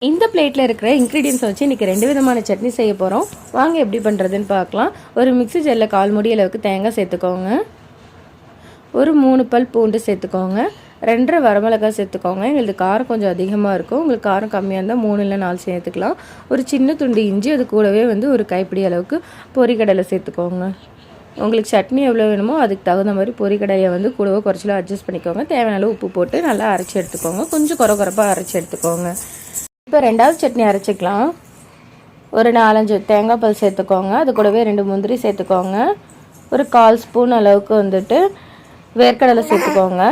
இந்த பிளேட்டில் இருக்கிற இன்க்ரீடியன்ஸை வச்சு இன்றைக்கி 2 விதமான சட்னி செய்ய போகிறோம். வாங்க எப்படி பண்ணுறதுன்னு பார்க்கலாம். ஒரு மிக்ஸி ஜாரில் 1/4 மூடி அளவுக்கு தேங்காய் சேர்த்துக்கோங்க. ஒரு 3 பல் பூண்டு சேர்த்துக்கோங்க. 2 வரமிளகாய் சேர்த்துக்கோங்க. எங்களுக்கு காரம் கொஞ்சம் அதிகமாக இருக்கும். உங்களுக்கு காரம் கம்மியாக இருந்தால் 3 இல்லை 4 சேர்த்துக்கலாம். ஒரு சின்ன துண்டு இஞ்சி, அது கூடவே ஒரு கைப்பிடி அளவுக்கு பொரிக்கடலை சேர்த்துக்கோங்க. உங்களுக்கு சட்னி எவ்வளோ வேணுமோ அதுக்கு தகுந்த மாதிரி பொரிக்கடலையை கூடவோ குறைச்சலோ அட்ஜஸ்ட் பண்ணிக்கோங்க. தேவையான அளவு உப்பு போட்டு நல்லா அரைச்சி எடுத்துக்கோங்க. கொஞ்சம் குறப்பாக அரைச்சி எடுத்துக்கோங்க. இப்போ 2வது சட்னி அரைச்சிக்கலாம். ஒரு 4-5 தேங்காய் பால் சேர்த்துக்கோங்க. அது கூடவே 2 முந்திரி சேர்த்துக்கோங்க. ஒரு 1/4 ஸ்பூன் அளவுக்கு வேர்க்கடலை சேர்த்துக்கோங்க.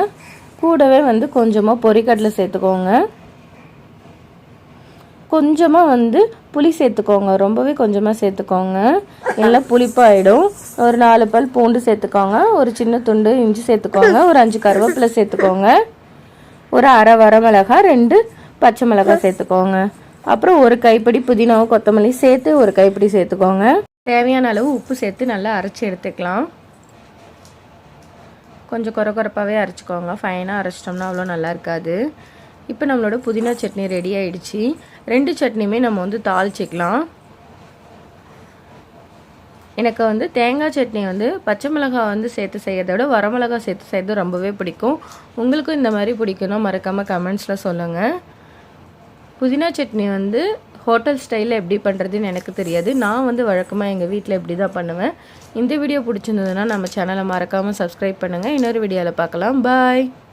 கூடவே கொஞ்சமாக பொரிக்கடலை சேர்த்துக்கோங்க. கொஞ்சமாக புளி சேர்த்துக்கோங்க. ரொம்பவே கொஞ்சமாக சேர்த்துக்கோங்க, எல்லாம் புளிப்பாயிடும். ஒரு 4 பல் பூண்டு சேர்த்துக்கோங்க. ஒரு சின்ன துண்டு இஞ்சி சேர்த்துக்கோங்க. ஒரு 5 கருவேப்பிலை சேர்த்துக்கோங்க. ஒரு அரை வரமிளகாய், 2 பச்சை மிளகாய் சேர்த்துக்கோங்க. அப்புறம் ஒரு கைப்பிடி புதினாவும் கொத்தமல்லி சேர்த்து ஒரு கைப்பிடி சேர்த்துக்கோங்க. தேவையான அளவு உப்பு சேர்த்து நல்லா அரைச்சி எடுத்துக்கலாம். கொஞ்சம் குறப்பாகவே அரைச்சிக்கோங்க. ஃபைனாக அரைச்சிட்டோம்னா அவ்வளோ நல்லா இருக்காது. இப்போ நம்மளோட புதினா சட்னி ரெடி ஆகிடுச்சு. 2 சட்னியுமே நம்ம தாளிச்சிக்கலாம். எனக்கு தேங்காய் சட்னி பச்சை மிளகாய் சேர்த்து செய்யறத விட வரமிளகாய் சேர்த்து செய்யறது ரொம்பவே பிடிக்கும். உங்களுக்கும் இந்த மாதிரி பிடிக்குன்னா மறக்காமல் கமெண்ட்ஸில் சொல்லுங்கள். புதினா சட்னி ஹோட்டல் ஸ்டைலில் எப்படி பண்ணுறதுன்னு எனக்கு தெரியாது. நான் வழக்கமாக எங்கள் வீட்டில் இப்படி தான் பண்ணுவேன். இந்த வீடியோ பிடிச்சிருந்ததுன்னா நம்ம சேனலை மறக்காமல் சப்ஸ்கிரைப் பண்ணுங்கள். இன்னொரு வீடியோவில் பார்க்கலாம். பாய்.